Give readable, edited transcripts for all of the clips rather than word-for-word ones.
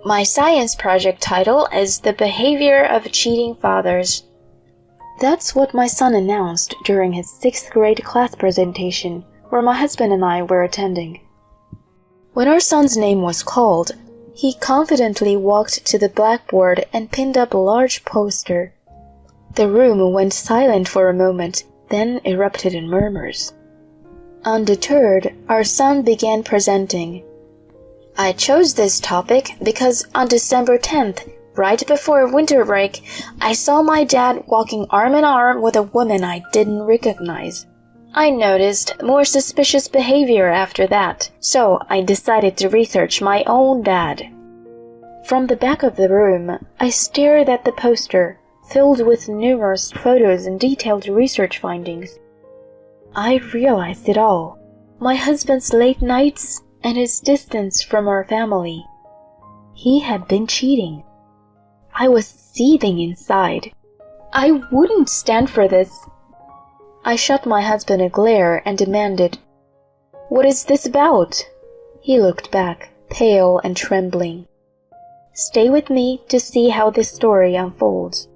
My science project title is The Behavior of Cheating Fathers. That's what my son announced during his 6th grade class presentation, where my husband and I were attending. When our son's name was called, he confidently walked to the blackboard and pinned up a large poster. The room went silent for a moment, then erupted in murmurs. Undeterred, our son began presenting. I chose this topic because on December 10th, right before winter break, I saw my dad walking arm in arm with a woman I didn't recognize. I noticed more suspicious behavior after that, so I decided to research my own dad. From the back of the room, I stared at the poster, filled with numerous photos and detailed research findings. I realized it all. My husband's late nights and his distance from our family. He had been cheating. I was seething inside. I wouldn't stand for this. I shot my husband a glare and demanded, "What is this about?" He looked back, pale and trembling. Stay with me to see how this story unfolds.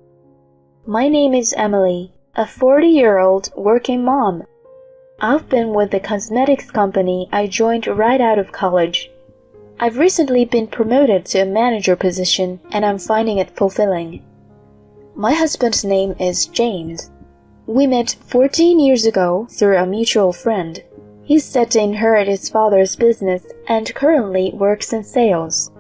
My name is Emily, a 40-year-old working mom. I've been with the cosmetics company I joined right out of college. I've recently been promoted to a manager position and I'm finding it fulfilling. My husband's name is James. We met 14 years ago through a mutual friend. He's set to inherit his father's business and currently works in sales.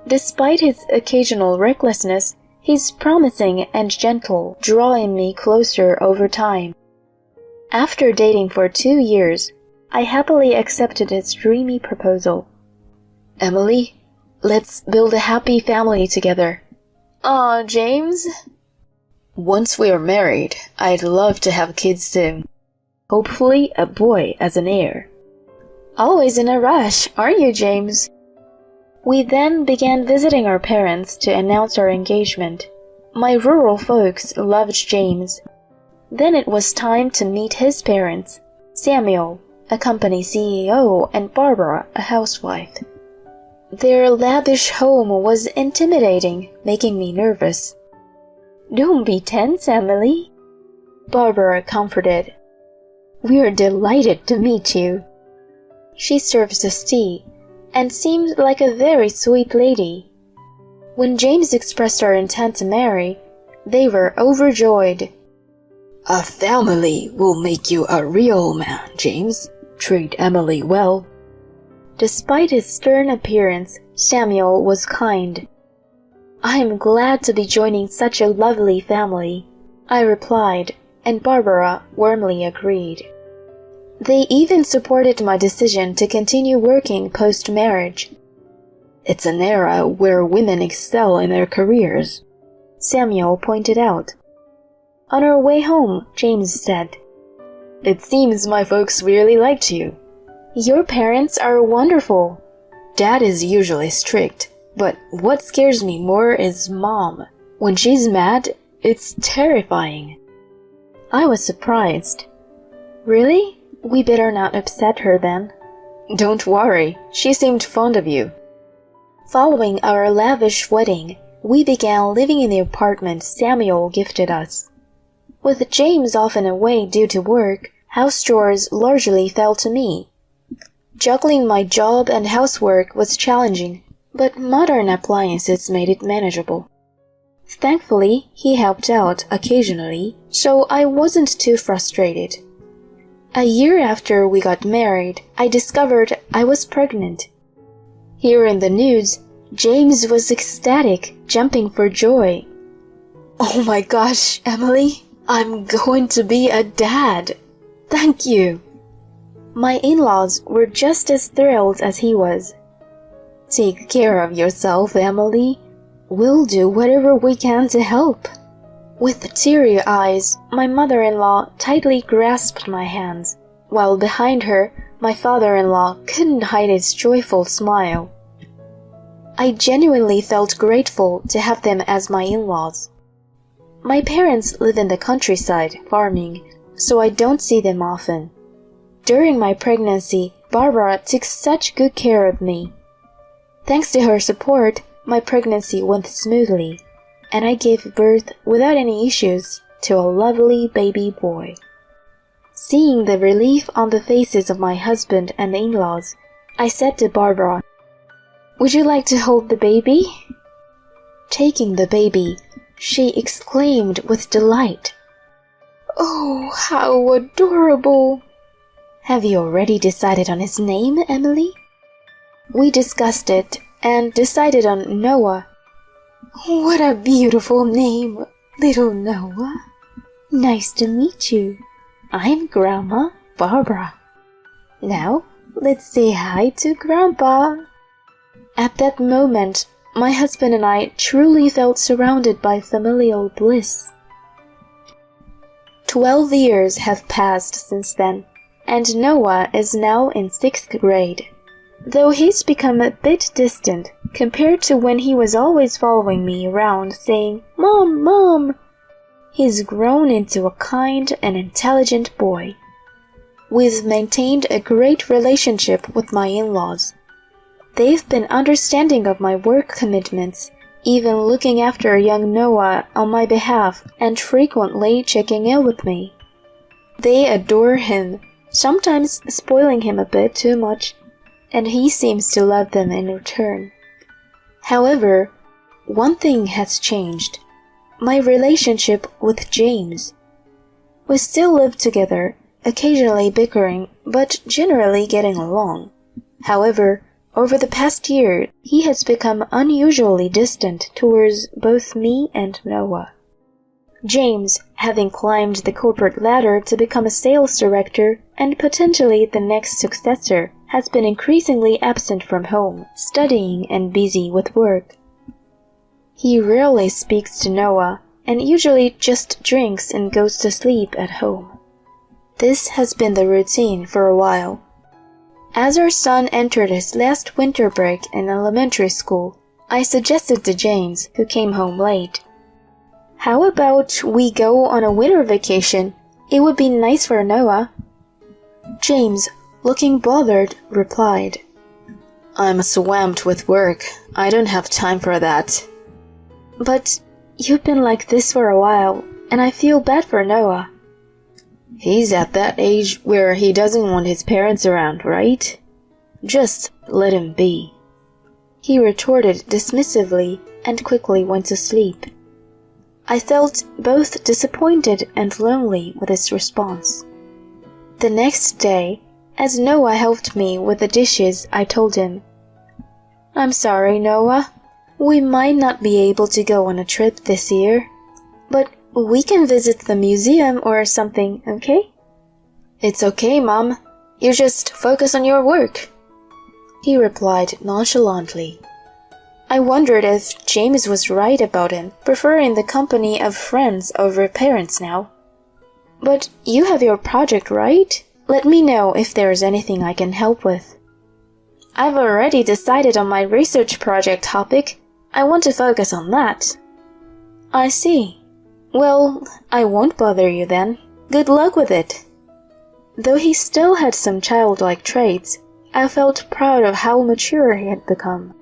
Despite his occasional recklessness, he's promising and gentle, drawing me closer over time. After dating for 2 years, I happily accepted his dreamy proposal. Emily, let's build a happy family together. Aw, James. Once we are married, I'd love to have kids soon. Hopefully a boy as an heir. Always in a rush, aren't you, James? We then began visiting our parents to announce our engagement. My rural folks loved James. Then it was time to meet his parents, Samuel, a company CEO, and Barbara, a housewife. Their lavish home was intimidating, making me nervous. Don't be tense, Emily. Barbara comforted. We're delighted to meet you. She serves us tea and seemed like a very sweet lady. When James expressed our intent to marry, they were overjoyed. A family will make you a real man, James. Treat Emily well. Despite his stern appearance, Samuel was kind. I am glad to be joining such a lovely family, I replied, and Barbara warmly agreed. They even supported my decision to continue working post-marriage. It's an era where women excel in their careers, Samuel pointed out. On our way home, James said, It seems my folks really liked you. Your parents are wonderful. Dad is usually strict, but what scares me more is Mom. When she's mad, it's terrifying. I was surprised. Really? We better not upset her then. Don't worry, she seemed fond of you. Following our lavish wedding, we began living in the apartment Samuel gifted us. With James often away due to work, house chores largely fell to me. Juggling my job and housework was challenging, but modern appliances made it manageable. Thankfully, he helped out occasionally, so I wasn't too frustrated. A year after we got married, I discovered I was pregnant. Hearing the news, James was ecstatic, jumping for joy. Oh my gosh, Emily, I'm going to be a dad. Thank you. My in-laws were just as thrilled as he was. Take care of yourself, Emily. We'll do whatever we can to help. With teary eyes, my mother-in-law tightly grasped my hands, while behind her, my father-in-law couldn't hide his joyful smile. I genuinely felt grateful to have them as my in-laws. My parents live in the countryside, farming, so I don't see them often. During my pregnancy, Barbara took such good care of me. Thanks to her support, my pregnancy went smoothly, and I gave birth without any issues to a lovely baby boy. Seeing the relief on the faces of my husband and the in-laws, I said to Barbara, "Would you like to hold the baby?" Taking the baby, she exclaimed with delight, "Oh, how adorable!" "Have you already decided on his name, Emily?" We discussed it and decided on Noah. "What a beautiful name, little Noah. Nice to meet you. I'm Grandma Barbara. Now, let's say hi to Grandpa." At that moment, my husband and I truly felt surrounded by familial bliss. 12 years have passed since then, and Noah is now in 6th grade. Though he's become a bit distant compared to when he was always following me around saying, "Mom, Mom," he's grown into a kind and intelligent boy. We've maintained a great relationship with my in-laws. They've been understanding of my work commitments, even looking after young Noah on my behalf and frequently checking in with me. They adore him, sometimes spoiling him a bit too much, and he seems to love them in return. However, one thing has changed: my relationship with James. We still live together, occasionally bickering, but generally getting along. However, over the past year, he has become unusually distant towards both me and Noah. James, having climbed the corporate ladder to become a sales director and potentially the next successor, has been increasingly absent from home, studying and busy with work. He rarely speaks to Noah and usually just drinks and goes to sleep at home. This has been the routine for a while. As our son entered his last winter break in elementary school, I suggested to James, who came home late, "How about we go on a winter vacation? It would be nice for Noah." James, looking bothered, replied, "I'm swamped with work. I don't have time for that." "But you've been like this for a while, and I feel bad for Noah." "He's at that age where he doesn't want his parents around, right? Just let him be," he retorted dismissively and quickly went to sleep. I felt both disappointed and lonely with his response. The next day, as Noah helped me with the dishes, I told him, "I'm sorry, Noah. We might not be able to go on a trip this year, but we can visit the museum or something, okay?" "It's okay, Mom. You just focus on your work," he replied nonchalantly. I wondered if James was right about him preferring the company of friends over parents now. "But you have your project, right? Let me know if there's anything I can help with." "I've already decided on my research project topic. I want to focus on that." "I see. Well, I won't bother you then. Good luck with it." Though he still had some childlike traits, I felt proud of how mature he had become.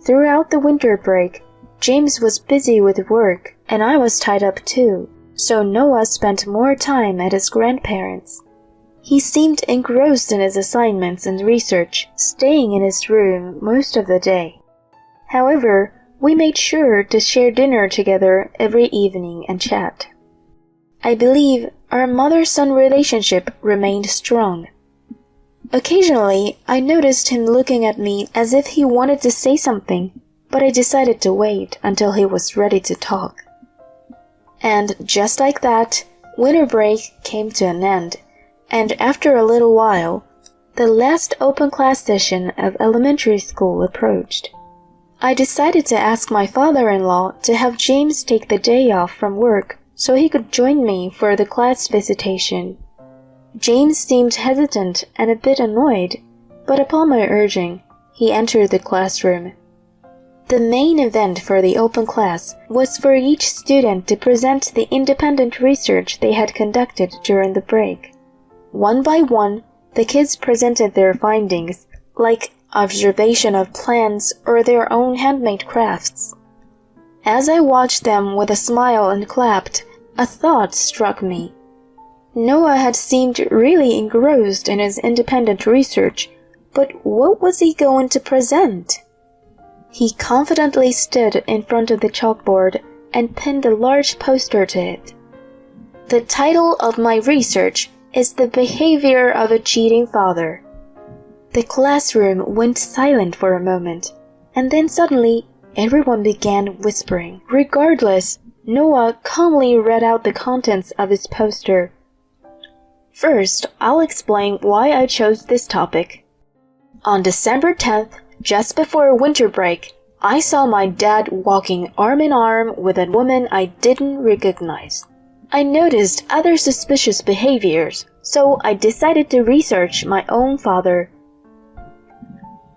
Throughout the winter break, James was busy with work, and I was tied up too, so Noah spent more time at his grandparents'. He seemed engrossed in his assignments and research, staying in his room most of the day. However, we made sure to share dinner together every evening and chat. I believe our mother-son relationship remained strong. Occasionally, I noticed him looking at me as if he wanted to say something, but I decided to wait until he was ready to talk. And just like that, winter break came to an end, and after a little while, the last open class session of elementary school approached. I decided to ask my father-in-law to have James take the day off from work so he could join me for the class visitation. James seemed hesitant and a bit annoyed, but upon my urging, he entered the classroom. The main event for the open class was for each student to present the independent research they had conducted during the break. One by one, the kids presented their findings, like observation of plants, or their own handmade crafts. As I watched them with a smile and clapped, a thought struck me. Noah had seemed really engrossed in his independent research, but what was he going to present? He confidently stood in front of the chalkboard and pinned a large poster to it. The title of my research is The Behavior of a Cheating Father. The classroom went silent for a moment, and then suddenly everyone began whispering. Regardless, Noah calmly read out the contents of his poster. First, I'll explain why I chose this topic. On December 10th, just before winter break, I saw my dad walking arm in arm with a woman I didn't recognize. I noticed other suspicious behaviors, so I decided to research my own father.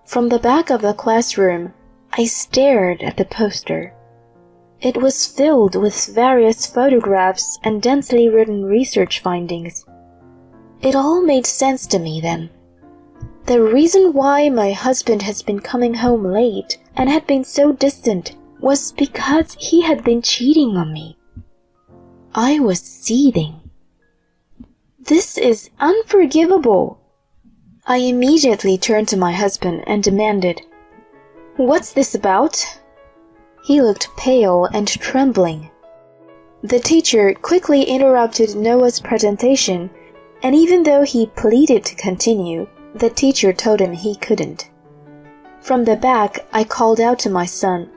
From the back of the classroom, I stared at the poster. It was filled with various photographs and densely written research findings. It all made sense to me then. The reason why my husband has been coming home late and had been so distant was because he had been cheating on me. I was seething. This is unforgivable. I immediately turned to my husband and demanded, "What's this about?" He looked pale and trembling. The teacher quickly interrupted Noah's presentation, and even though he pleaded to continue, the teacher told him he couldn't. From the back, I called out to my son,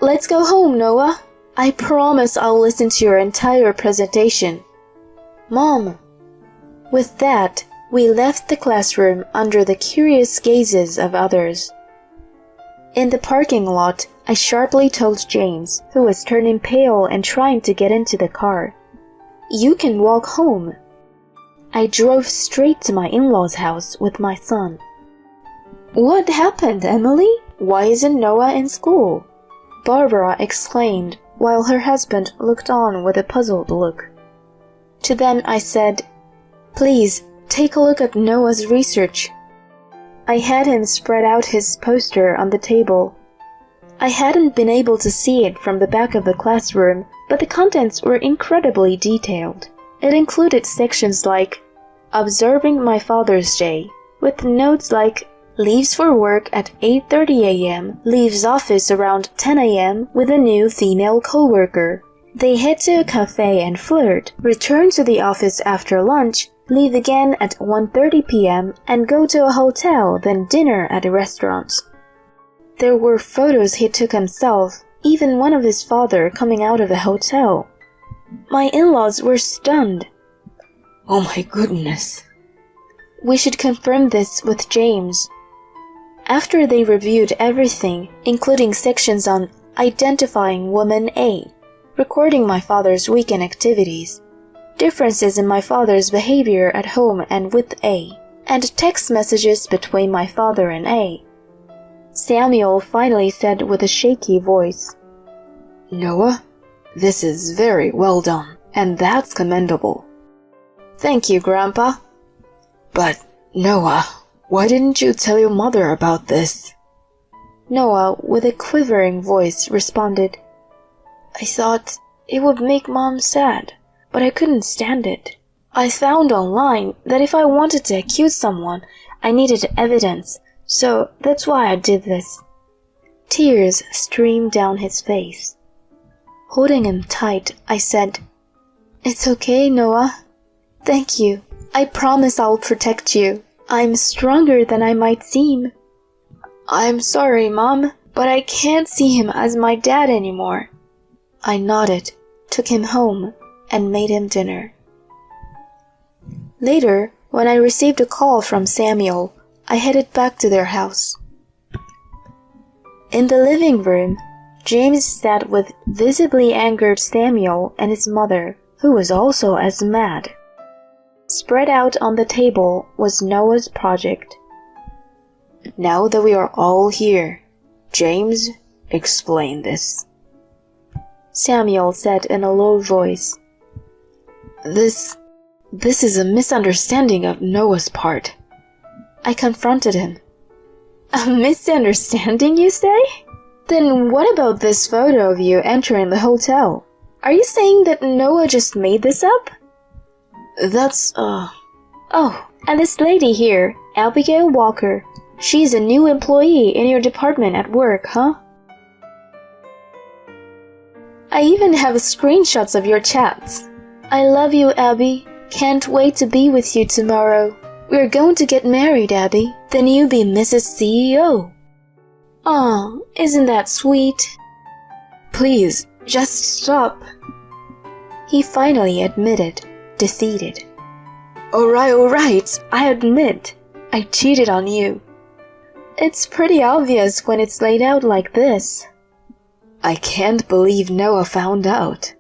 "Let's go home, Noah. I promise I'll listen to your entire presentation." "Mom." With that, we left the classroom under the curious gazes of others. In the parking lot, I sharply told James, who was turning pale and trying to get into the car, "You can walk home." I drove straight to my in-laws' house with my son. "What happened, Emily? Why isn't Noah in school?" Barbara exclaimed, while her husband looked on with a puzzled look. To them I said, "Please, take a look at Noah's research." I had him spread out his poster on the table. I hadn't been able to see it from the back of the classroom, but the contents were incredibly detailed. It included sections like, "Observing my Father's Day," with notes like, "Leaves for work at 8:30 a.m., leaves office around 10 a.m. with a new female coworker. They head to a cafe and flirt, return to the office after lunch, leave again at 1:30 p.m. and go to a hotel, then dinner at a restaurant." There were photos he took himself, even one of his father coming out of the hotel. My in-laws were stunned. "Oh my goodness." "We should confirm this with James." After they reviewed everything, including sections on identifying woman A, recording my father's weekend activities, differences in my father's behavior at home and with A, and text messages between my father and A, Samuel finally said with a shaky voice, "Noah, this is very well done, and that's commendable." "Thank you, Grandpa." "But, Noah, why didn't you tell your mother about this?" Noah, with a quivering voice, responded, "I thought it would make Mom sad, but I couldn't stand it. I found online that if I wanted to accuse someone, I needed evidence, so that's why I did this." Tears streamed down his face. Holding him tight, I said, "It's okay, Noah. Thank you. I promise I'll protect you. I'm stronger than I might seem." "I'm sorry, Mom, but I can't see him as my dad anymore." I nodded, took him home, and made him dinner. Later, when I received a call from Samuel, I headed back to their house. In the living room, James sat with visibly angered Samuel and his mother, who was also as mad. Spread out on the table was Noah's project. "Now that we are all here, James, explain this," Samuel said in a low voice. This is a misunderstanding of Noah's part." I confronted him. A misunderstanding, you say? Then what about this photo of you entering the hotel? Are you saying that Noah just made this up? Oh, and this lady here, Abigail Walker. She's a new employee in your department at work, huh? I even have screenshots of your chats. I love you, Abby. Can't wait to be with you tomorrow. We're going to get married, Abby. Then you be Mrs. CEO. Aw, isn't that sweet? Please, just stop. He finally admitted, defeated. Alright, I admit. I cheated on you. It's pretty obvious when it's laid out like this. I can't believe Noah found out.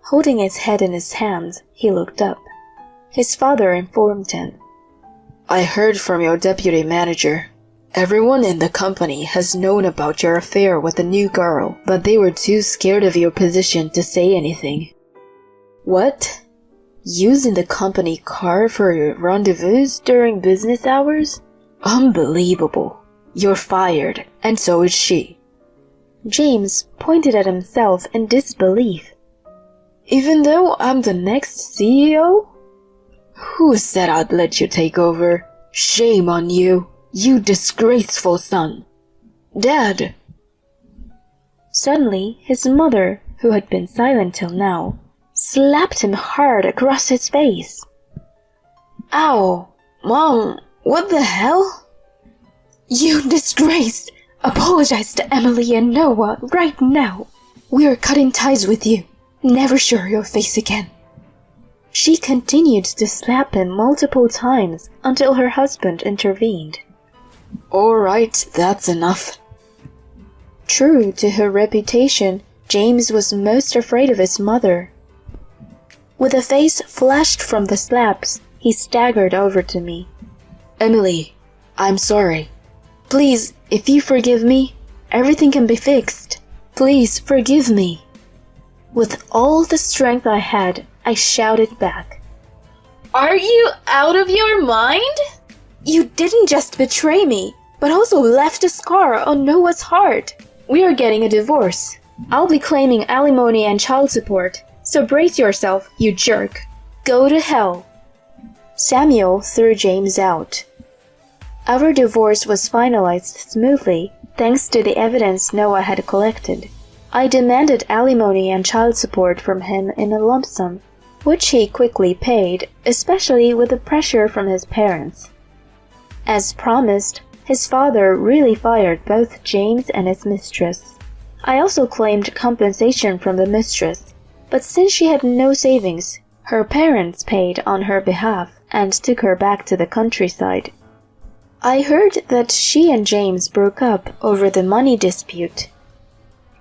Holding his head in his hands, he looked up. His father informed him. I heard from your deputy manager. Everyone in the company has known about your affair with the new girl, but they were too scared of your position to say anything. What? Using the company car for your rendezvous during business hours? Unbelievable. You're fired, and so is she. James pointed at himself in disbelief. Even though I'm the next CEO? Who said I'd let you take over? Shame on you, you disgraceful son. Dad! Suddenly, his mother, who had been silent till now, slapped him hard across his face. Ow! Mom, what the hell? You disgrace! Apologize to Emily and Noah right now. We're cutting ties with you. Never show your face again. She continued to slap him multiple times until her husband intervened. Alright, that's enough. True to her reputation, James was most afraid of his mother. With a face flushed from the slaps, he staggered over to me. Emily, I'm sorry. Please, if you forgive me, everything can be fixed. Please forgive me. With all the strength I had, I shouted back. Are you out of your mind? You didn't just betray me, but also left a scar on Noah's heart. We are getting a divorce. I'll be claiming alimony and child support, so brace yourself, you jerk. Go to hell. Samuel threw James out. Our divorce was finalized smoothly, thanks to the evidence Noah had collected. I demanded alimony and child support from him in a lump sum, which he quickly paid, especially with the pressure from his parents. As promised, his father really fired both James and his mistress. I also claimed compensation from the mistress, but since she had no savings, her parents paid on her behalf and took her back to the countryside. I heard that she and James broke up over the money dispute.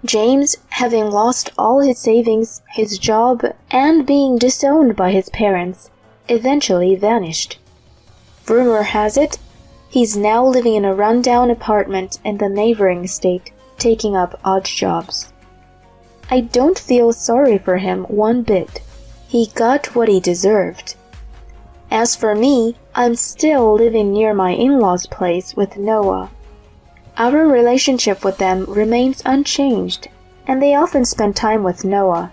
James, having lost all his savings, his job, and being disowned by his parents, eventually vanished. Rumor has it, he's now living in a rundown apartment in the neighboring state, taking up odd jobs. I don't feel sorry for him one bit. He got what he deserved. As for me, I'm still living near my in-laws' place with Noah. Our relationship with them remains unchanged, and they often spend time with Noah.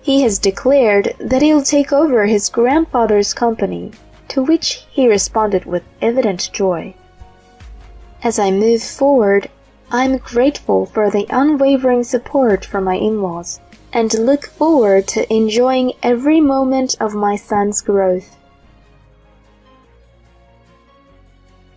He has declared that he'll take over his grandfather's company, to which he responded with evident joy. As I move forward, I'm grateful for the unwavering support from my in-laws, and look forward to enjoying every moment of my son's growth.